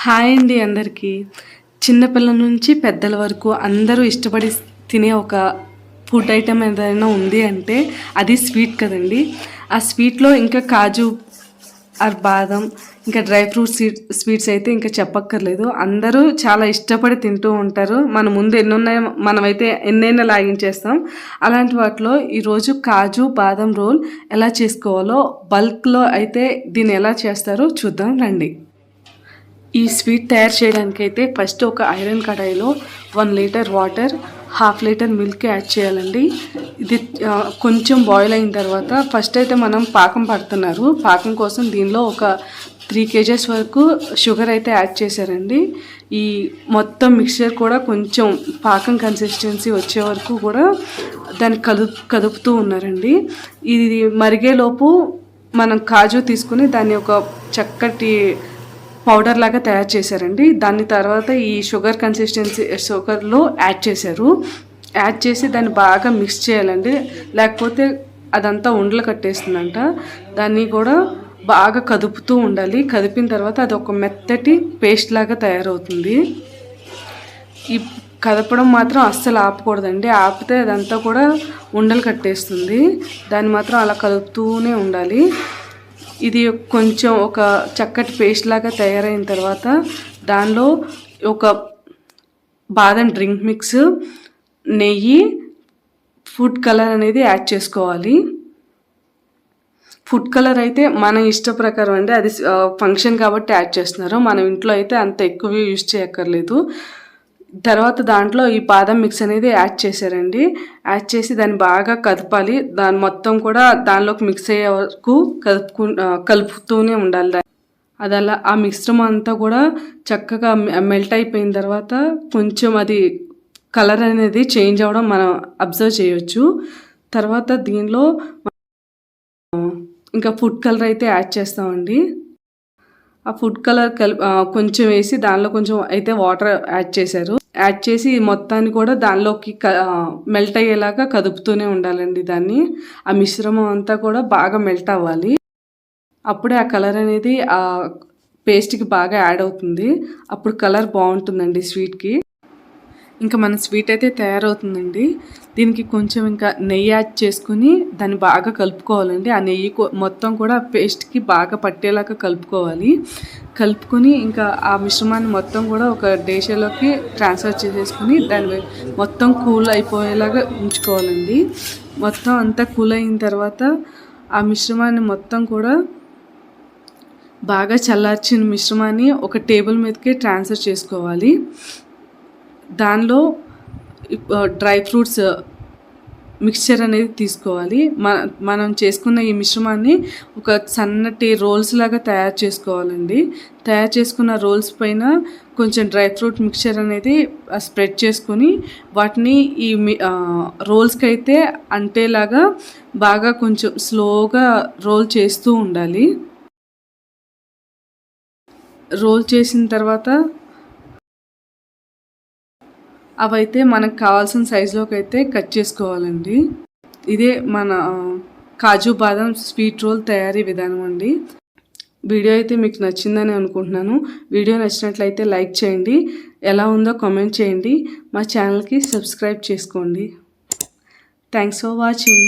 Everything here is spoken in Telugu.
హాయ్ అండి అందరికీ. చిన్నపిల్లల నుంచి పెద్దల వరకు అందరూ ఇష్టపడి తినే ఒక ఫుడ్ ఐటెం ఏదైనా ఉంది అంటే అది స్వీట్ కదండి. ఆ స్వీట్లో ఇంకా కాజు ఆర్ బాదం ఇంకా డ్రై ఫ్రూట్స్ స్వీట్స్ అయితే ఇంకా చెప్పక్కర్లేదు. అందరూ చాలా ఇష్టపడి తింటూ ఉంటారు. మన ముందు ఎన్నున్నాయో మనమైతే ఎన్నైనా లాగించేస్తాం. అలాంటి వాటిలో ఈరోజు కాజు బాదం రోల్ ఎలా చేసుకోవాలో బల్క్లో అయితే దీన్ని ఎలా చేస్తారో చూద్దాం రండి. ఈ స్వీట్ తయారు చేయడానికి అయితే ఫస్ట్ ఒక ఐరన్ కడాయిలో 1 litre water, 1/2 litre milk add చేయాలండి. ఇది కొంచెం బాయిల్ అయిన తర్వాత ఫస్ట్ అయితే మనం పాకం పడుతున్నారు. పాకం కోసం దీనిలో ఒక 3 kgs వరకు షుగర్ అయితే యాడ్ చేశారండి. ఈ మొత్తం మిక్చర్ కూడా కొంచెం పాకం కన్సిస్టెన్సీ వచ్చే వరకు కూడా దాన్ని కదుపుతూ ఉన్నారండి. ఇది మరిగేలోపు మనం కాజు తీసుకుని దాన్ని ఒక చక్కటి పౌడర్ లాగా తయారు చేశారండి. దాని తర్వాత ఈ షుగర్లో యాడ్ చేశారు. యాడ్ చేసి దాన్ని బాగా మిక్స్ చేయాలండి, లేకపోతే అదంతా ఉండలు కట్టేస్తుందంట. దాన్ని కూడా బాగా కదుపుతూ ఉండాలి. కదిపిన తర్వాత అది ఒక మెత్తటి పేస్ట్ లాగా తయారవుతుంది. ఈ కదపడం మాత్రం అస్సలు ఆపకూడదండి. ఆపితే అదంతా కూడా ఉండలు కట్టేస్తుంది. దాన్ని మాత్రం అలా కదుపుతూనే ఉండాలి. ఇది కొంచెం ఒక చక్కటి పేస్ట్ లాగా తయారైన తర్వాత దానిలో ఒక బాదం డ్రింక్ మిక్స్, నెయ్యి, ఫుడ్ కలర్ అనేది యాడ్ చేసుకోవాలి. ఫుడ్ కలర్ అయితే మన ఇష్ట ప్రకారం అండి. అది ఫంక్షన్ కాబట్టి యాడ్ చేస్తున్నారు. మనం ఇంట్లో అయితే అంత ఎక్కువ యూజ్ చేయక్కర్లేదు. తర్వాత దాంట్లో ఈ బాదం మిక్స్ అనేది యాడ్ చేశారండి. యాడ్ చేసి దాన్ని బాగా కదపాలి. దాని మొత్తం కూడా దానిలోకి మిక్స్ అయ్యే వరకు కలుపుతూనే ఉండాలి. అది అలా ఆ మిశ్రమం అంతా కూడా చక్కగా మెల్ట్ అయిపోయిన తర్వాత కొంచెం అది కలర్ అనేది చేంజ్ అవ్వడం మనం అబ్జర్వ్ చేయొచ్చు. తర్వాత దీనిలో ఇంకా ఫుడ్ కలర్ అయితే యాడ్ చేస్తామండి. ఆ ఫుడ్ కలర్ కొంచెం వేసి దానిలో కొంచెం అయితే వాటర్ యాడ్ చేశారు. యాడ్ చేసి మొత్తాన్ని కూడా దానిలోకి మెల్ట్ అయ్యేలాగా కదుపుతూనే ఉండాలండి. దాన్ని ఆ మిశ్రమం అంతా కూడా బాగా మెల్ట్ అవ్వాలి. అప్పుడే ఆ కలర్ అనేది ఆ పేస్ట్కి బాగా యాడ్ అవుతుంది. అప్పుడు కలర్ బాగుంటుందండి స్వీట్కి. ఇంకా మన స్వీట్ అయితే తయారవుతుందండి. దీనికి కొంచెం ఇంకా నెయ్యి యాడ్ చేసుకుని దాన్ని బాగా కలుపుకోవాలండి. ఆ నెయ్యి మొత్తం కూడా పేస్ట్కి బాగా పట్టేలాగా కలుపుకోవాలి. కలుపుకొని ఇంకా ఆ మిశ్రమాన్ని మొత్తం కూడా ఒక డేషలోకి ట్రాన్స్ఫర్ చేసేసుకుని దాన్ని మొత్తం కూల్ అయిపోయేలాగా ఉంచుకోవాలండి. మొత్తం అంతా కూల్ అయిన తర్వాత ఆ మిశ్రమాన్ని మొత్తం కూడా బాగా చల్లార్చిన మిశ్రమాన్ని ఒక టేబుల్ మీదకి ట్రాన్స్ఫర్ చేసుకోవాలి. దానిలో డ్రై ఫ్రూట్స్ మిక్స్చర్ అనేది తీసుకోవాలి. మనం చేసుకున్న ఈ మిశ్రమాన్ని ఒక సన్నటి రోల్స్ లాగా తయారు చేసుకోవాలండి. తయారు చేసుకున్న రోల్స్ పైన కొంచెం డ్రై ఫ్రూట్ మిక్స్చర్ అనేది స్ప్రెడ్ చేసుకొని వాటిని ఈ రోల్స్కి అయితే అంటేలాగా బాగా కొంచెం స్లోగా రోల్ చేస్తూ ఉండాలి. రోల్ చేసిన తర్వాత అవైతే మనకు కావాల్సిన సైజులోకి అయితే కట్ చేసుకోవాలండి. ఇదే మన కాజు బాదం స్వీట్ రోల్ తయారీ విధానం అండి. వీడియో అయితే మీకు నచ్చిందని అనుకుంటున్నాను. వీడియో నచ్చినట్లయితే లైక్ చేయండి. ఎలా ఉందో కామెంట్ చేయండి. మా ఛానల్కి సబ్స్క్రైబ్ చేసుకోండి. Thanks for watching.